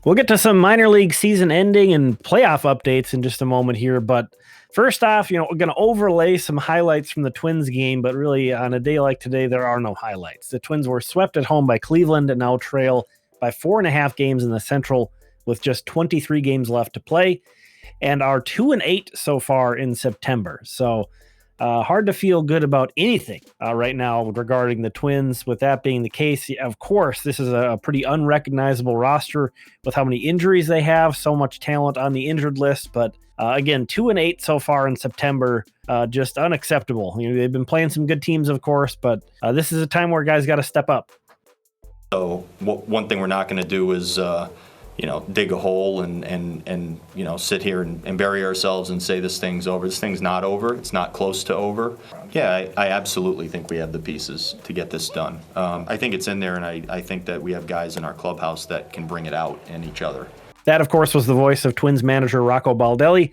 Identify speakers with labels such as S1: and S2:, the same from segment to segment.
S1: We'll get to some minor league season ending and playoff updates in just a moment here. But first off, we're going to overlay some highlights from the Twins game. But really, on a day like today, there are no highlights. The Twins were swept at home by Cleveland and now trail by 4.5 games in the Central with just 23 games left to play, and are 2-8 so far in September. So hard to feel good about anything right now regarding the Twins. With that being the case, of course, this is a pretty unrecognizable roster with how many injuries they have, so much talent on the injured list. But again, 2-8 so far in September, just unacceptable. They've been playing some good teams, of course, but this is a time where guys got to step up.
S2: So one thing we're not going to do is dig a hole and sit here and bury ourselves and say this thing's over. This thing's not over. It's not close to over. Yeah, I absolutely think we have the pieces to get this done. I think it's in there, and I think that we have guys in our clubhouse that can bring it out in each other.
S1: That, of course, was the voice of Twins manager Rocco Baldelli.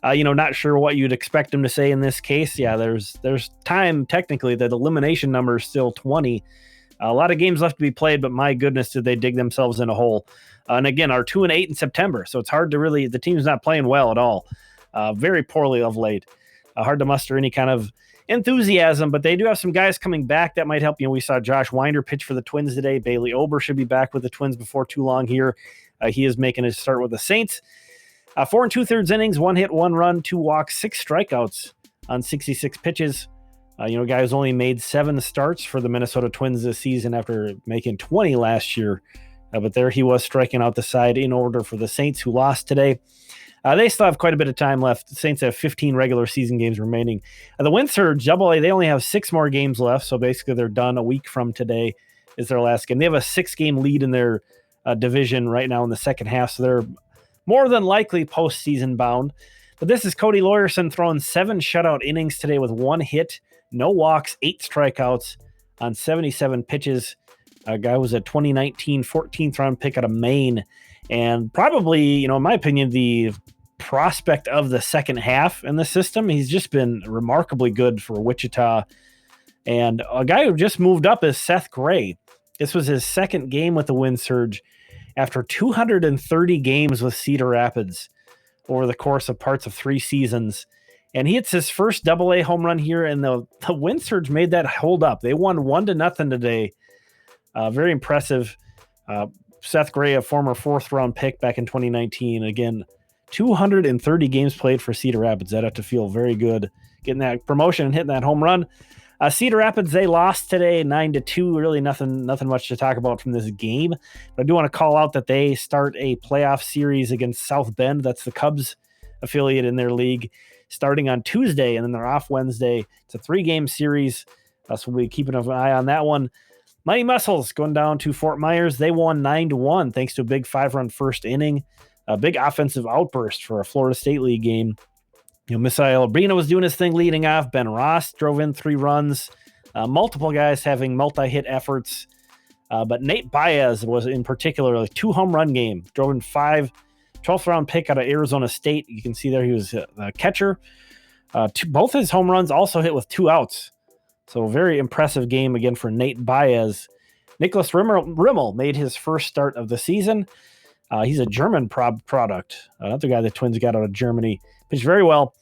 S1: Not sure what you'd expect him to say in this case. Yeah, there's time, technically. The elimination number is still 20. A lot of games left to be played, but my goodness, did they dig themselves in a hole. And again, are 2-8 in September, so it's hard to really, the team's not playing well at all. Very poorly of late. Hard to muster any kind of enthusiasm, but they do have some guys coming back that might help. We saw Josh Winder pitch for the Twins today. Bailey Ober should be back with the Twins before too long here. He is making his start with the Saints. 4 2/3 innings, 1 hit, 1 run, 2 walks, 6 strikeouts on 66 pitches. Guy who's only made 7 starts for the Minnesota Twins this season after making 20 last year. But there he was striking out the side in order for the Saints, who lost today. They still have quite a bit of time left. The Saints have 15 regular season games remaining. The Wind Surge, AA, they only have 6 more games left, so basically they're done. A week from today is their last game. They have a 6-game lead in their division right now in the second half, so they're more than likely postseason bound. But this is Cody Laweryson throwing 7 shutout innings today with 1 hit, no walks, 8 strikeouts on 77 pitches. A guy was a 2019 14th round pick out of Maine, and probably, in my opinion, the prospect of the second half in the system. He's just been remarkably good for Wichita. And a guy who just moved up is Seth Gray. This was his second game with the Wind Surge after 230 games with Cedar Rapids over the course of parts of 3 seasons. And he hits his first AA home run here, and the Wind Surge made that hold up. They won 1-0 today. Very impressive. Seth Gray, a former 4th-round pick back in 2019. Again, 230 games played for Cedar Rapids. That'd have to feel very good getting that promotion and hitting that home run. Cedar Rapids, they lost today 9-2. Really nothing much to talk about from this game. But I do want to call out that they start a playoff series against South Bend. That's the Cubs affiliate in their league, starting on Tuesday, and then they're off Wednesday. It's a 3-game series, so we'll be keeping an eye on that one. Mighty Mussels going down to Fort Myers. They won 9-1 thanks to a big 5-run first inning. A big offensive outburst for a Florida State League game. Misael Brina was doing his thing leading off. Ben Ross drove in 3 runs. Multiple guys having multi-hit efforts. But Nate Baez was in particular a 2 home run game. Drove in 5. 12th round pick out of Arizona State. You can see there he was a catcher. Both his home runs also hit with 2 outs. So very impressive game again for Nate Baez. Nicholas Rimmel made his first start of the season. He's a German product. Another guy the Twins got out of Germany. Pitched very well.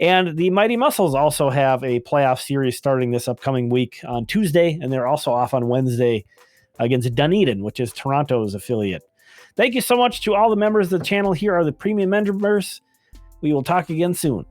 S1: And the Mighty Mussels also have a playoff series starting this upcoming week on Tuesday, and they're also off on Wednesday against Dunedin, which is Toronto's affiliate. Thank you so much to all the members of the channel. Here are the premium members. We will talk again soon.